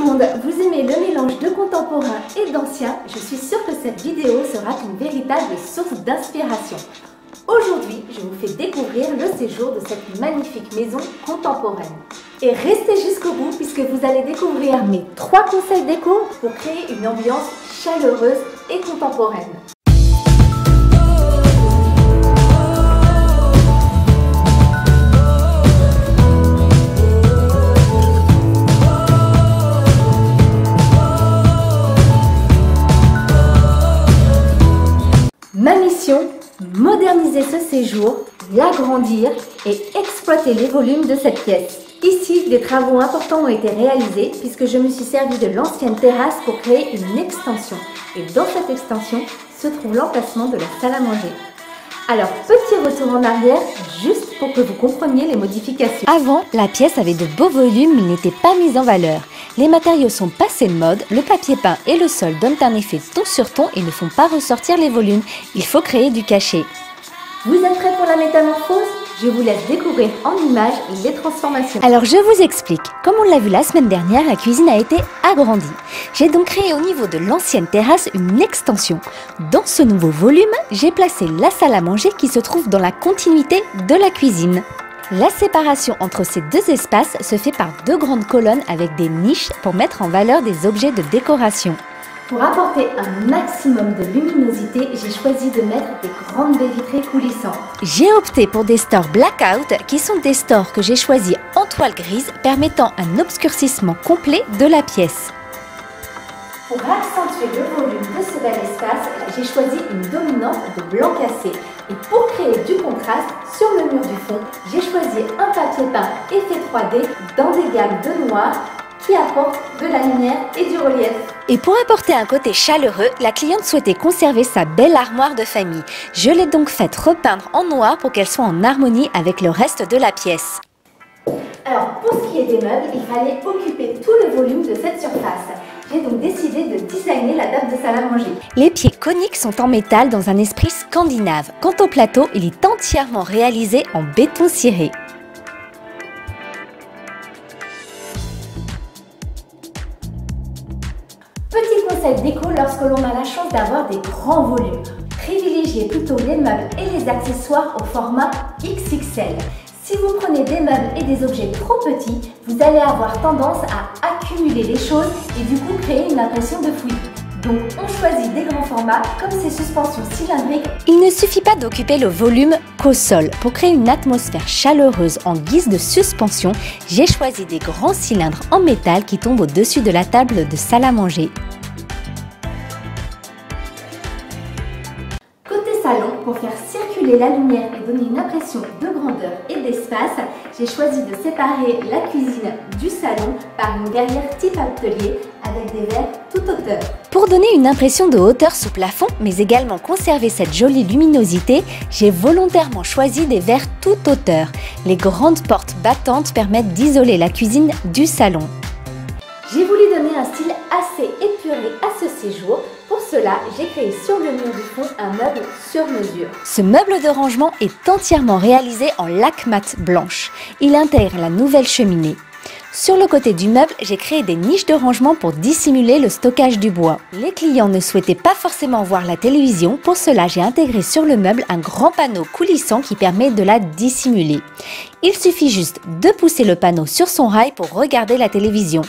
le monde, vous aimez le mélange de contemporain et d'ancien? Je suis sûre que cette vidéo sera une véritable source d'inspiration. Aujourd'hui, je vous fais découvrir le séjour de cette magnifique maison contemporaine. Et restez jusqu'au bout puisque vous allez découvrir mes 3 conseils déco pour créer une ambiance chaleureuse et contemporaine. Ma mission, moderniser ce séjour, l'agrandir et exploiter les volumes de cette pièce. Ici, des travaux importants ont été réalisés puisque je me suis servi de l'ancienne terrasse pour créer une extension. Et dans cette extension se trouve l'emplacement de la salle à manger. Alors, petit retour en arrière, juste pour que vous compreniez les modifications. Avant, la pièce avait de beaux volumes mais n'était pas mise en valeur. Les matériaux sont passés de mode, le papier peint et le sol donnent un effet ton sur ton et ne font pas ressortir les volumes. Il faut créer du cachet. Vous êtes prêts pour la métamorphose? Je vous laisse découvrir en images les transformations. Alors je vous explique. Comme on l'a vu la semaine dernière, la cuisine a été agrandie. J'ai donc créé au niveau de l'ancienne terrasse une extension. Dans ce nouveau volume, j'ai placé la salle à manger qui se trouve dans la continuité de la cuisine. La séparation entre ces deux espaces se fait par 2 grandes colonnes avec des niches pour mettre en valeur des objets de décoration. Pour apporter un maximum de luminosité, j'ai choisi de mettre des grandes baies vitrées coulissantes. J'ai opté pour des stores blackout qui sont des stores que j'ai choisis en toile grise permettant un obscurcissement complet de la pièce. Pour accentuer le volume de ce bel espace, j'ai choisi une dominante de blanc cassé. Et pour créer du contraste, sur le mur du fond, j'ai choisi un papier peint effet 3D dans des gammes de noir qui apportent de la lumière et du relief. Et pour apporter un côté chaleureux, la cliente souhaitait conserver sa belle armoire de famille. Je l'ai donc faite repeindre en noir pour qu'elle soit en harmonie avec le reste de la pièce. Alors pour ce qui est des meubles, il fallait occuper tout le volume de cette surface. J'ai donc décidé de designer la table de salle à manger. Les pieds coniques sont en métal dans un esprit scandinave. Quant au plateau, il est entièrement réalisé en béton ciré. Petit conseil déco lorsque l'on a la chance d'avoir des grands volumes. Privilégiez plutôt les meubles et les accessoires au format XXL. Si vous prenez des meubles et des objets trop petits, vous allez avoir tendance à accumuler les choses et du coup créer une impression de fouillis. Donc on choisit des grands formats comme ces suspensions cylindriques. Il ne suffit pas d'occuper le volume qu'au sol. Pour créer une atmosphère chaleureuse en guise de suspension, j'ai choisi des grands cylindres en métal qui tombent au-dessus de la table de salle à manger. Côté salon, pour faire circuler la lumière et donner une impression de grandeur et d'espace, j'ai choisi de séparer la cuisine du salon par une verrière type atelier avec des verres toute hauteur. Pour donner une impression de hauteur sous plafond, mais également conserver cette jolie luminosité, j'ai volontairement choisi des verres toute hauteur. Les grandes portes battantes permettent d'isoler la cuisine du salon. J'ai voulu donner un style assez épuré à ce séjour. Pour cela, j'ai créé sur le mur du fond un meuble sur mesure. Ce meuble de rangement est entièrement réalisé en laque mat blanche. Il intègre la nouvelle cheminée. Sur le côté du meuble, j'ai créé des niches de rangement pour dissimuler le stockage du bois. Les clients ne souhaitaient pas forcément voir la télévision, pour cela j'ai intégré sur le meuble un grand panneau coulissant qui permet de la dissimuler. Il suffit juste de pousser le panneau sur son rail pour regarder la télévision.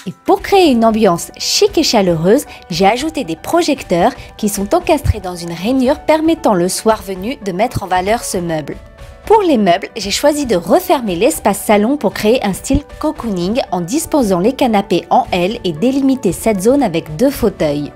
Et pour créer une ambiance chic et chaleureuse, j'ai ajouté des projecteurs qui sont encastrés dans une rainure permettant le soir venu de mettre en valeur ce meuble. Pour les meubles, j'ai choisi de refermer l'espace salon pour créer un style cocooning en disposant les canapés en L et délimiter cette zone avec 2 fauteuils.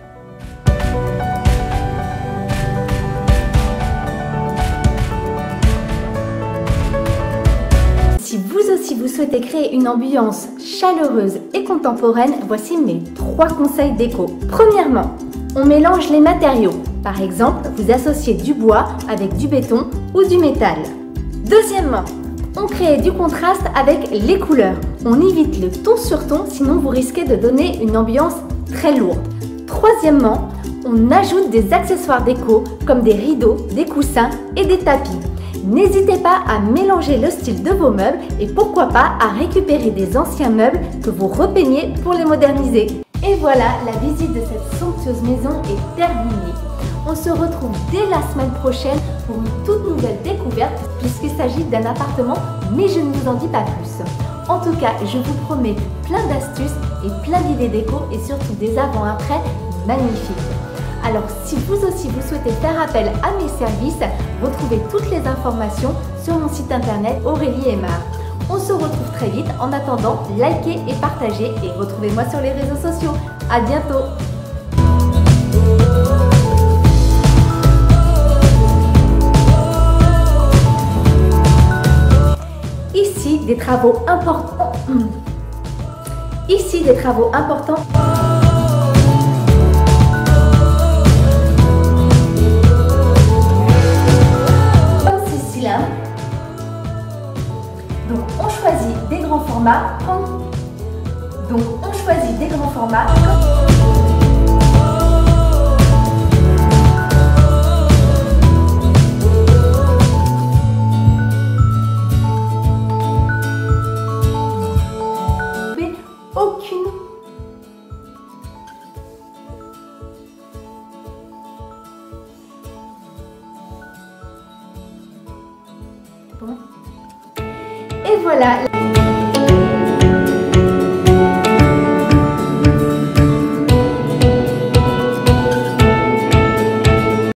Si vous aussi vous souhaitez créer une ambiance chaleureuse et contemporaine, voici mes 3 conseils déco. Premièrement, on mélange les matériaux. Par exemple, vous associez du bois avec du béton ou du métal. Deuxièmement, on crée du contraste avec les couleurs. On évite le ton sur ton, sinon vous risquez de donner une ambiance très lourde. Troisièmement, on ajoute des accessoires déco comme des rideaux, des coussins et des tapis. N'hésitez pas à mélanger le style de vos meubles et pourquoi pas à récupérer des anciens meubles que vous repeignez pour les moderniser. Et voilà, la visite de cette somptueuse maison est terminée. On se retrouve dès la semaine prochaine pour une toute nouvelle découverte puisqu'il s'agit d'un appartement, mais je ne vous en dis pas plus. En tout cas, je vous promets plein d'astuces et plein d'idées déco et surtout des avant-après magnifiques. Alors si vous aussi vous souhaitez faire appel à mes services, retrouvez toutes les informations sur mon site internet Aurélie Aymard. On se retrouve très vite. En attendant, likez et partagez et retrouvez-moi sur les réseaux sociaux. À bientôt! Ici, des travaux importants. Ici, des travaux importants. Donc on choisit des grands formats. Donc on choisit des grands formats. Aucune. Bon. Et voilà.